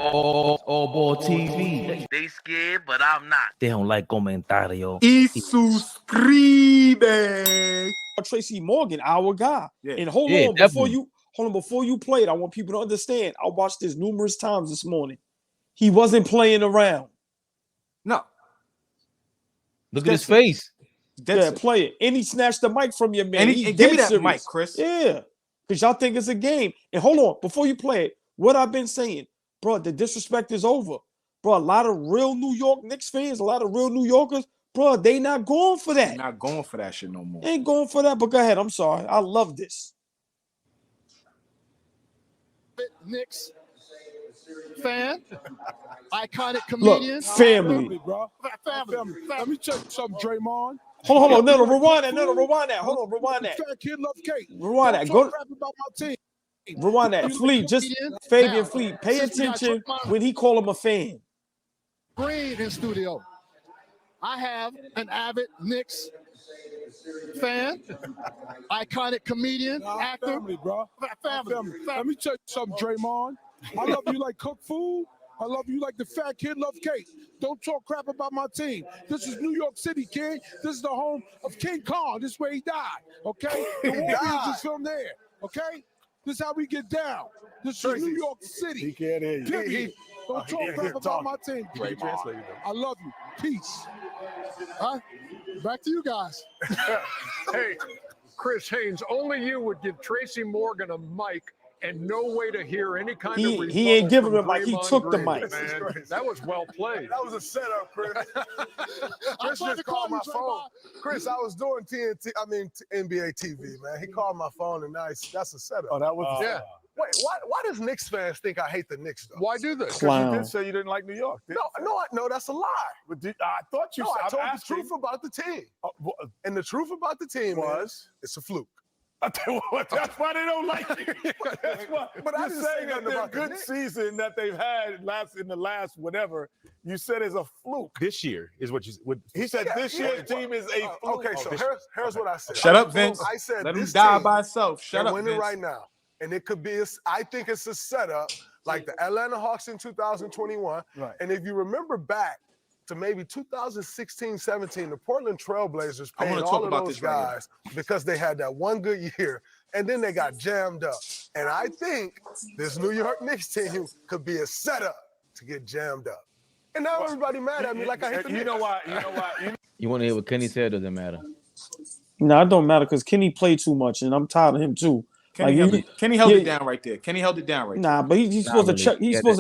AllBall TV. They scared, but I'm not. They don't like comentario. Y suscribe. Tracy Morgan, our guy. Yeah. And hold on, before you play it, I want people to understand. I watched this numerous times this morning. He wasn't playing around. No. Look at his face. Yeah, play it. And he snatched the mic from your man. And give me that serious. mic, Chris. Yeah. Because y'all think it's a game. And hold on, before you play it, what I've been saying, bro, the disrespect is over. Bro, a lot of real New York Knicks fans, a lot of real New Yorkers, bro, they not going for that. They're not going for that shit no more. They ain't going for that, but go ahead. I'm sorry. I love this. Knicks fan, iconic comedian. Look, family. Bro. Family. Let me check something, Draymond. Hold on. No, rewind that. Rewind that. Hold on, rewind that. Fat kid love cake. Rewind that. Go crap about my team. Rewind that. Fleet, just Fabian Fleet. Pay attention when he call him a fan. Green in studio. I have an avid Knicks fan, iconic comedian, actor. Family, bro. Family. Let me check something, Draymond. I love you like cook food. I love you like the fat kid love cake. Don't talk crap about my team. This is New York City, kid. This is the home of King Kong. This is where he died, okay? The Warriors is from there, okay? This is how we get down. This is New York City. He can't hear you. Don't talk crap about my team, Draymond. I love you. Peace. Huh? Back to you guys. Hey, Chris Haynes, only you would give Tracy Morgan a mic and no way to hear any kind of rebuttal. He ain't giving him a mic. He Draymond took the Green, mic. Man. That was well played. That was a setup, Chris. Chris just called my phone. Chris, I was doing NBA TV, man. He called my phone, and that's a setup. Oh, that was yeah. Wait, why does Knicks fans think I hate the Knicks, though? Why do they? Clown. Because you did say you didn't like New York. No, that's a lie. But I thought you said. I told the truth about the team. And the truth about the team was it's a fluke. That's why they don't like you. That's why. But I You're didn't saying say that nothing their about good season that they've had in the last whatever, you said is a fluke. This year is what you would. He said this year's team is a fluke. Okay, so here's what I said. Shut up, Vince. I said let him this die team, by itself. Shut up, winning Vince. right now. And it could be, I think it's a setup like the Atlanta Hawks in 2021. Right. And if you remember back to maybe 2016-17, the Portland Trailblazers paid all of those guys because they had that one good year, and then they got jammed up. And I think this New York Knicks team could be a setup to get jammed up. And now everybody mad at me like I hate the Knicks. You know why? You want to hear what Kenny said? Doesn't matter. No, it don't matter because Kenny played too much, and I'm tired of him too. Kenny held it down right there. Kenny held it down right there. Nah, but he's supposed to check. He's supposed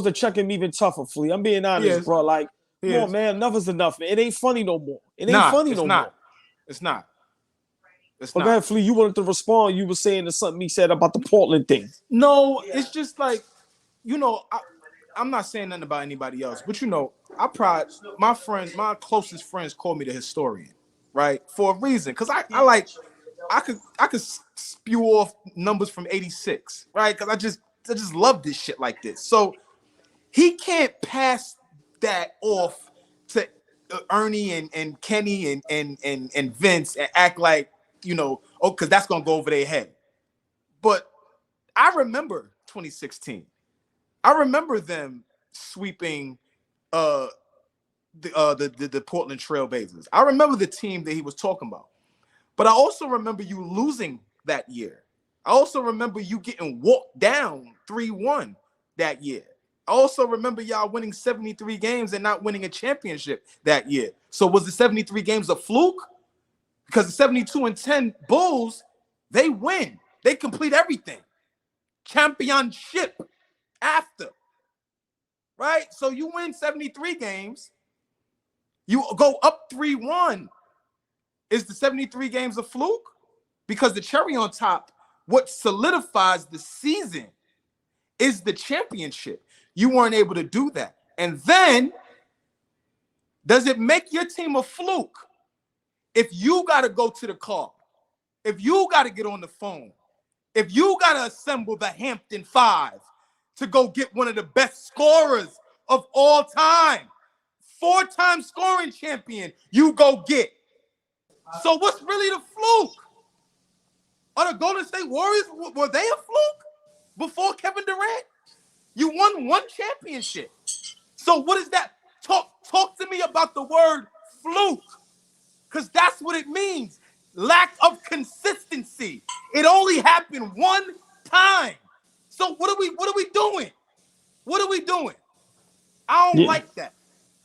to check him even tougher, Flea. I'm being honest, bro. Like, come on, man. Enough is enough, man. It ain't funny no more. It ain't funny no more. It's not. It's not. not. Go ahead, Flea. You wanted to respond. You were saying to something he said about the Portland thing. No, it's just like, I'm not saying nothing about anybody else, but my friends, my closest friends call me the historian, right? For a reason, because I could spew off numbers from '86, right? Because I just love this shit like this. So he can't pass that off to Ernie and Kenny and Vince and act like, because that's gonna go over their head. But I remember 2016. I remember them sweeping the Portland Trailblazers. I remember the team that he was talking about. But I also remember you losing that year. I also remember you getting walked down 3-1 that year. I also remember y'all winning 73 games and not winning a championship that year. So was the 73 games a fluke? Because the 72-10 Bulls, they win. They complete everything. Championship after. Right? So you win 73 games. You go up 3-1. Is the 73 games a fluke? Because the cherry on top, what solidifies the season is the championship. You weren't able to do that. And then, does it make your team a fluke if you got to go to the car, if you got to get on the phone, if you got to assemble the Hampton Five to go get one of the best scorers of all time, 4-time scoring champion, you go get? So what's really the fluke? Are the Golden State Warriors, were they a fluke before Kevin Durant? You won one championship. So what is that? Talk to me about the word fluke, because that's what it means. Lack of consistency. It only happened one time. So what are we doing? What are we doing? I don't like that.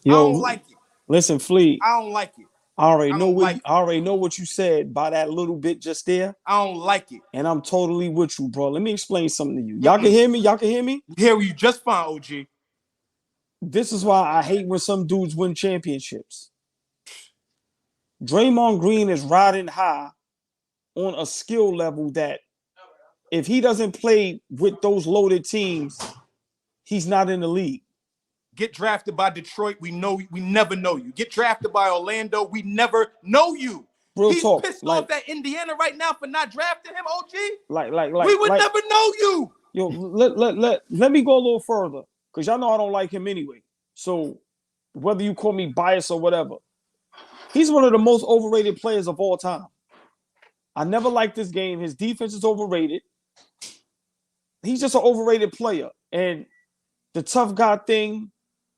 I don't like it. Listen, Flea. I don't like it. I already know what you said by that little bit just there. I don't like it. And I'm totally with you, bro. Let me explain something to you. Y'all can hear me? Y'all can hear me? Hear you just fine, OG. This is why I hate when some dudes win championships. Draymond Green is riding high on a skill level that if he doesn't play with those loaded teams, he's not in the league. Get drafted by Detroit, we never know you. Get drafted by Orlando, we never know you. He's pissed off at Indiana right now for not drafting him, OG. We would never know you. Yo, let me go a little further, because y'all know I don't like him anyway. So whether you call me biased or whatever, he's one of the most overrated players of all time. I never liked this game. His defense is overrated. He's just an overrated player. And the tough guy thing,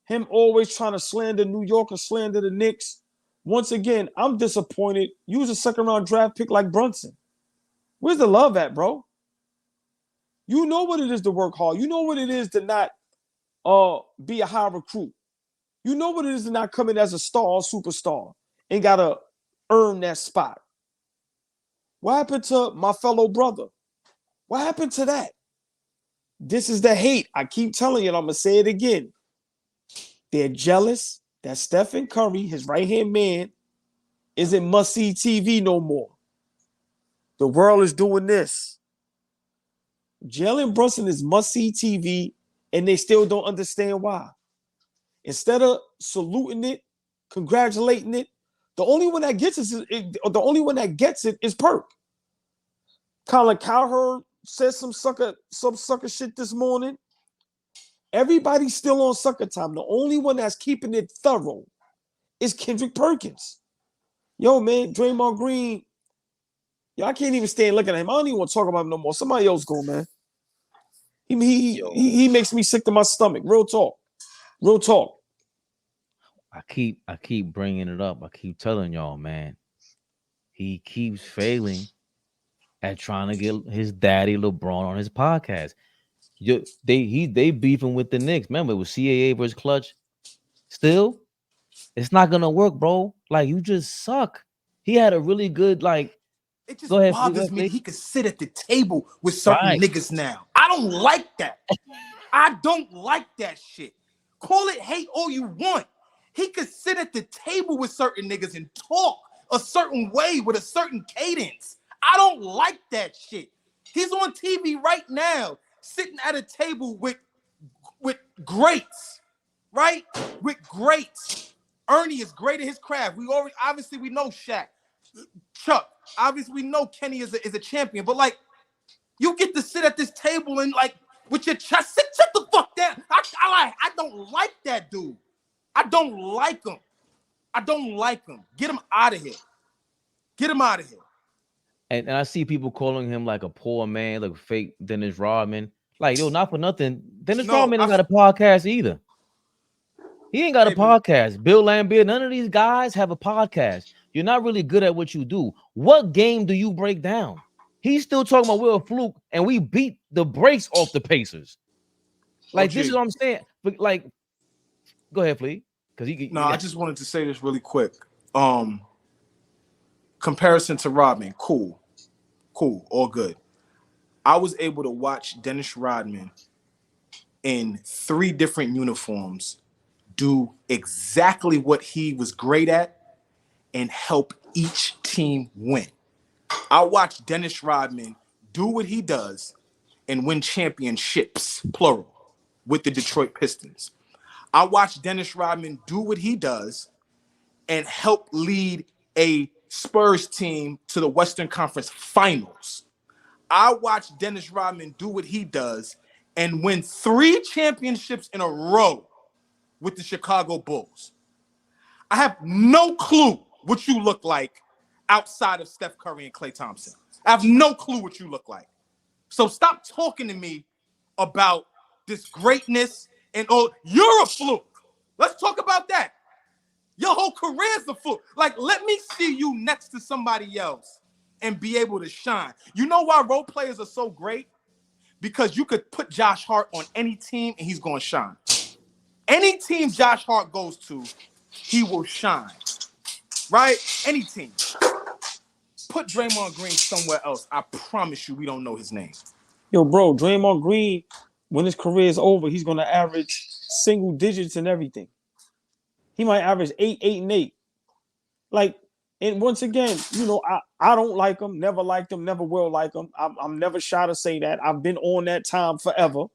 him always trying to slander New York and slander the Knicks. Once again, I'm disappointed. You was a second-round draft pick like Brunson. Where's the love at, bro? You know what it is to work hard. You know what it is to not be a high recruit. You know what it is to not come in as a star or superstar and got to earn that spot. What happened to my fellow brother? What happened to that? This is the hate. I keep telling you, and I'm going to say it again. They're jealous that Stephen Curry, his right-hand man, isn't must-see TV no more. The world is doing this. Jalen Brunson is must-see TV, and they still don't understand why. Instead of saluting it, congratulating it, the only one that gets it is Perk. Colin Cowherd said some sucker shit this morning. Everybody's still on sucker time. The only one that's keeping it thorough is Kendrick Perkins. Yo, man, Draymond Green. Yo, I can't even stand looking at him. I don't even want to talk about him no more. Somebody else go, man. He makes me sick to my stomach. Real talk. Real talk. I keep bringing it up. I keep telling y'all, man. He keeps failing at trying to get his daddy LeBron on his podcast. They beefing with the Knicks. Remember, it was CAA versus Clutch. Still, it's not gonna work, bro. Like, you just suck. He had a really good, like. It just bothers me. He could sit at the table with certain niggas now. I don't like that. I don't like that shit. Call it hate all you want. He could sit at the table with certain niggas and talk a certain way with a certain cadence. I don't like that shit. He's on TV right now, sitting at a table with greats, right? With greats. Ernie is great at his craft. We know Shaq. Chuck, obviously we know Kenny is a champion, but like, you get to sit at this table and like with your chest, shut the fuck down. I don't like that dude. I don't like him. I don't like him. Get him out of here. Get him out of here. And I see people calling him like a poor man, like fake Dennis Rodman. Like, yo, not for nothing. Dennis Rodman ain't got a podcast either. He ain't got a podcast. Bill Laimbeer, none of these guys have a podcast. You're not really good at what you do. What game do you break down? He's still talking about we're a fluke, and we beat the brakes off the Pacers. Like, this is what I'm saying. But like, go ahead, please. I just wanted to say this really quick. Comparison to Rodman, cool, all good. I was able to watch Dennis Rodman in 3 different uniforms do exactly what he was great at and help each team win. I watched Dennis Rodman do what he does and win championships, plural, with the Detroit Pistons. I watched Dennis Rodman do what he does and help lead a Spurs team to the Western Conference Finals. I watched Dennis Rodman do what he does and win 3 championships in a row with the Chicago Bulls. I have no clue what you look like outside of Steph Curry and Klay Thompson. I have no clue what you look like. So stop talking to me about this greatness and all. You're a fluke. Let's talk about that. Your whole career is a fluke. Like, let me see you next to somebody else and be able to shine. You know why role players are so great? Because you could put Josh Hart on any team and he's going to shine. Any team Josh Hart goes to, he will shine. Right? Any team. Put Draymond Green somewhere else. I promise you we don't know his name. Yo, bro, Draymond Green, when his career is over, he's going to average single digits and everything. He might average 8, 8, and 8. Like, and once again, you know, I don't like him, never liked him, never will like him. I'm never shy to say that. I've been on that time forever.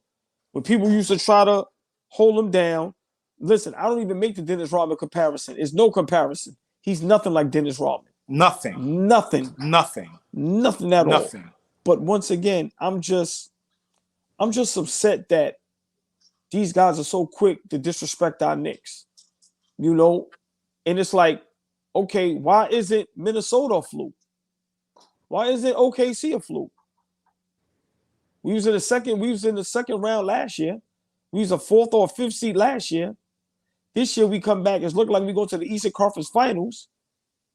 When people used to try to hold him down. Listen, I don't even make the Dennis Rodman comparison. It's no comparison. He's nothing like Dennis Rodman. Nothing. Nothing. Nothing. Nothing at all. Nothing. But once again, I'm just upset that these guys are so quick to disrespect our Knicks. You know, and it's like, okay, why isn't Minnesota a fluke? Why isn't OKC a fluke? We was in the second round last year. We was a 4th or 5th seed last year. This year we come back. It's looking like we go to the Eastern Conference Finals,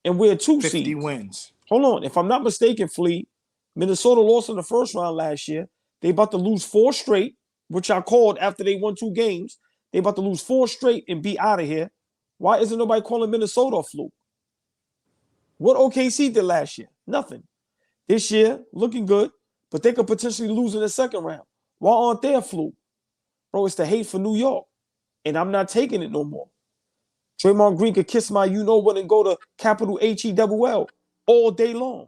and we're a 2 seed. 50 wins. Hold on, if I'm not mistaken, Flea, Minnesota lost in the first round last year. They about to lose 4 straight, which I called after they won 2 games. They about to lose 4 straight and be out of here. Why isn't nobody calling Minnesota a fluke? What OKC did last year? Nothing. This year, looking good, but they could potentially lose in the second round. Why aren't they a fluke? Bro, it's the hate for New York, and I'm not taking it no more. Draymond Green could kiss my you-know-what and go to capital H-E-double-L all day long.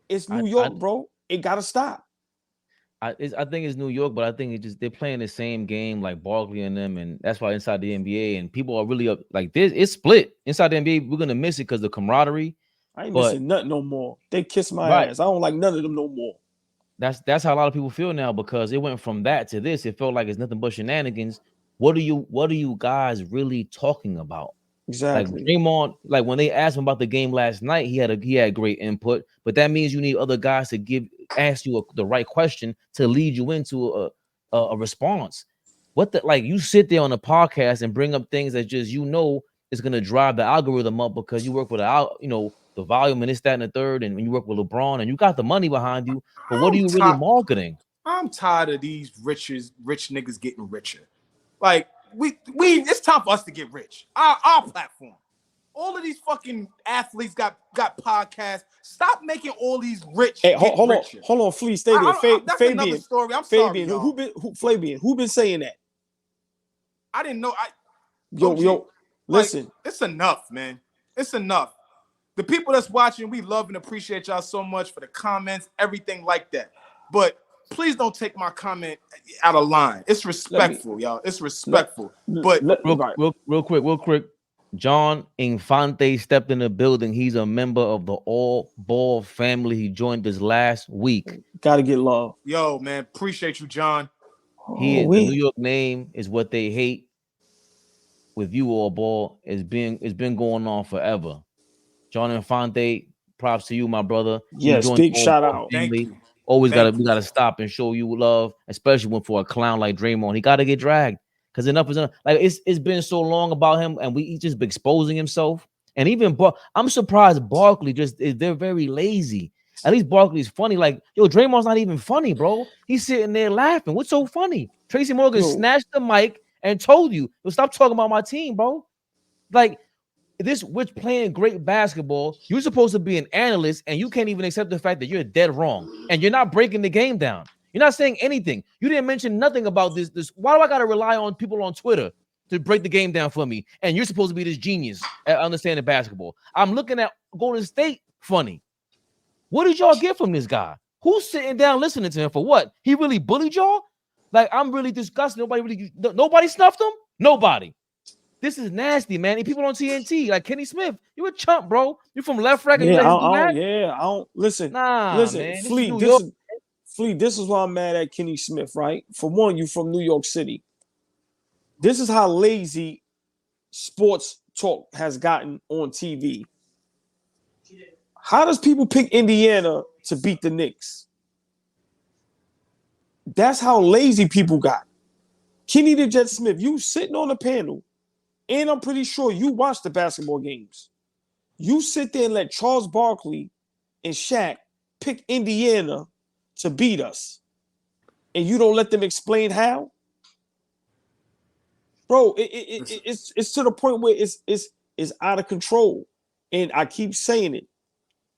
It's New York, bro. It got to stop. I think it's New York, but I think it just they're playing the same game like Barkley and them, and that's why inside the NBA and people are really up like this. It's split inside the NBA. We're gonna miss it because the camaraderie. I ain't missing nothing no more. They kiss my ass. I don't like none of them no more. That's how a lot of people feel now because it went from that to this. It felt like it's nothing but shenanigans. What are you guys really talking about? Exactly. Like Draymond, like when they asked him about the game last night, he had great input, but that means you need other guys to ask you the right question to lead you into a response. You sit there on a podcast and bring up things that just is gonna drive the algorithm up because you work with the volume and this, that, and the third, and when you work with LeBron and you got the money behind you, but what are you really marketing? I'm tired of these rich niggas getting richer. Like we it's time for us to get rich. Our platform. All of these fucking athletes got podcasts. Stop making all these rich. Hey, hold on, Flea, stay there. That's Fabian, another story. I'm Fabian, sorry. Fabian, who been saying that? I didn't know. Yo, listen. It's enough, man. It's enough. The people that's watching, we love and appreciate y'all so much for the comments, everything like that. But please don't take my comment out of line. It's respectful, y'all. It's respectful. But real quick. John Infante stepped in the building. He's a member of the AllBall family. He joined us last week. Gotta get love. Yo, man, appreciate you, John. The New York name is what they hate. With you, AllBall, it's been going on forever. John Infante, props to you, my brother. Yes, big shout out. Thank you. We gotta stop and show you love, especially for a clown like Draymond. He gotta get dragged because enough is enough. Like it's been so long about him, and he's just exposing himself. And even I'm surprised Barkley they're very lazy. At least Barkley's funny. Like Draymond's not even funny, bro. He's sitting there laughing. What's so funny? Tracy Morgan snatched the mic and told you, stop talking about my team, bro. Like. We're playing great basketball. You're supposed to be an analyst, and you can't even accept the fact that you're dead wrong, and you're not breaking the game down. You're not saying anything. You didn't mention nothing about this. Why do I got to rely on people on Twitter to break the game down for me? And you're supposed to be this genius at understanding basketball. I'm looking at Golden State funny. What did y'all get from this guy? Who's sitting down listening to him for what? He really bullied y'all? Like, I'm really disgusted. Nobody snuffed him? Nobody. This is nasty, man. And people on TNT, like Kenny Smith, you a chump, bro. You from left rack. I don't listen. Listen, man. Flea, this is why I'm mad at Kenny Smith, right? For one, you from New York City. This is how lazy sports talk has gotten on TV. How does people pick Indiana to beat the Knicks? That's how lazy people got. Kenny the Jet Smith, you sitting on the panel, and I'm pretty sure you watch the basketball games. You sit there and let Charles Barkley and Shaq pick Indiana to beat us, and you don't let them explain how? Bro, it's to the point where it's out of control. And I keep saying it.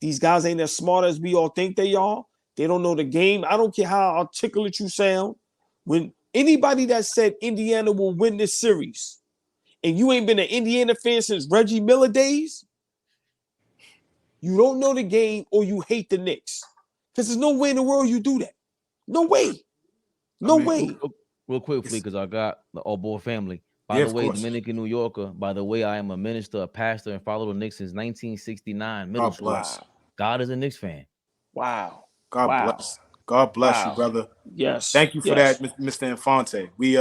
These guys ain't as smart as we all think they are. They don't know the game. I don't care how articulate you sound. When anybody that said Indiana will win this series, and you ain't been an Indiana fan since Reggie Miller days, you don't know the game or you hate the Knicks. Because there's no way in the world you do that. No way. No way. Real quickly, because I got the AllBall family. By the way, Dominican New Yorker. By the way, I am a minister, a pastor, and follow the Knicks since 1969. Middle school. Bless. God is a Knicks fan. Wow. God bless. God bless you, brother. Yes. Thank you for that, Mr. Infante. We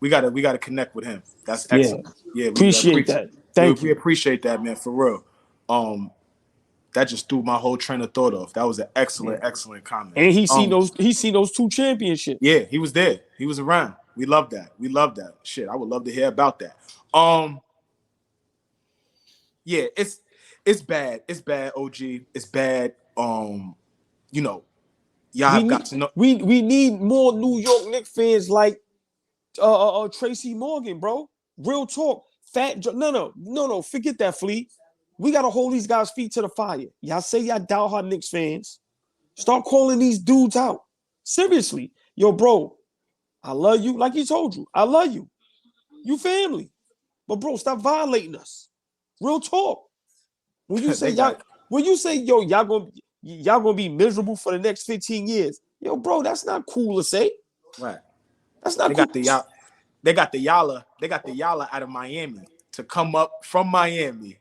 gotta connect with him. That's excellent. Yeah, appreciate that. Thank you. We appreciate that, man, for real. That just threw my whole train of thought off. That was an excellent comment. And he seen those 2 championships. Yeah, he was there. He was around. We love that. Shit, I would love to hear about that. Yeah, it's bad. It's bad, OG. It's bad. Y'all have got to know. We need more New York Knicks fans like Tracy Morgan, bro. Real talk. No. Forget that, Flea. We gotta hold these guys' feet to the fire. Y'all say y'all diehard Knicks fans. Start calling these dudes out. Seriously. Yo, bro, I love you. Like he told you, I love you. You family. But bro, stop violating us. Real talk. When you say y'all gonna be miserable for the next 15 years, yo, bro, that's not cool to say. Right. That's not cool. They got the Yala out of Miami to come up from Miami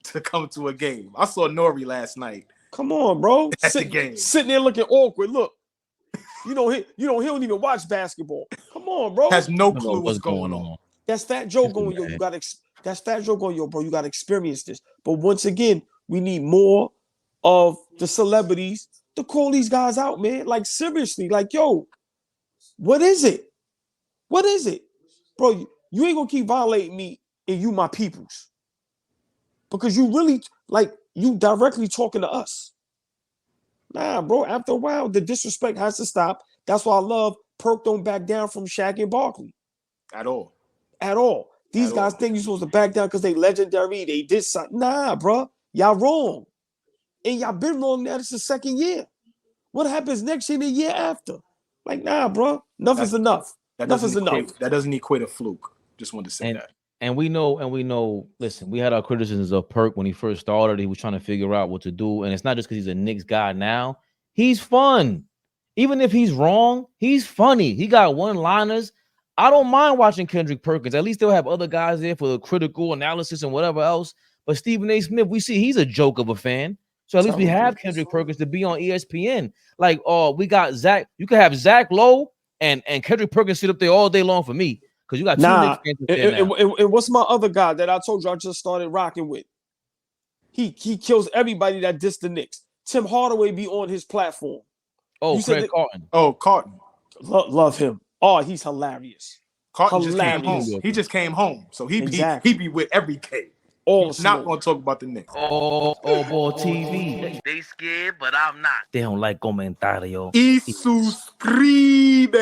to come to a game. I saw Nori last night. Come on, bro. The game. Sitting there looking awkward. Look, he don't even watch basketball. Come on, bro. Has no clue what's going on. That's Fat Joe going, yo. That's Fat Joe going, yo, bro. You gotta experience this. But once again, we need more of the celebrities to call these guys out, man. Like seriously, like, yo, what is it? What is it? Bro, you ain't gonna keep violating me and you my peoples. Because you really, like, you directly talking to us. Nah, bro, after a while, the disrespect has to stop. That's why I love Perk don't back down from Shaq and Barkley. At all. These guys think you're supposed to back down because they legendary. They did something. Nah, bro. Y'all wrong. And y'all been wrong now. This is the second year. What happens next year and the year after? Like, nah, bro. Enough is enough. Enough is enough. That doesn't equate a fluke. Just wanted to say that. And we know, listen, we had our criticisms of Perk when he first started. He was trying to figure out what to do. And it's not just because he's a Knicks guy now. He's fun. Even if he's wrong, he's funny. He got one-liners. I don't mind watching Kendrick Perkins. At least they'll have other guys there for the critical analysis and whatever else. But Stephen A. Smith, we see he's a joke of a fan. So at least we have Kendrick Perkins to be on ESPN. Like, we got Zach. You could have Zach Lowe and Kendrick Perkins sit up there all day long for me. Because you got two Knicks fans. And what's my other guy that I told you I just started rocking with? He kills everybody that dissed the Knicks. Tim Hardaway be on his platform. Oh, Craig Carton. Oh, Carton. Love him. Oh, he's hilarious. Carton just came home. He just came home. So he be with every K. He's not going to talk about the Knicks. AllBall TV. They scared, but I'm not. They don't like comentario. Y suscribe.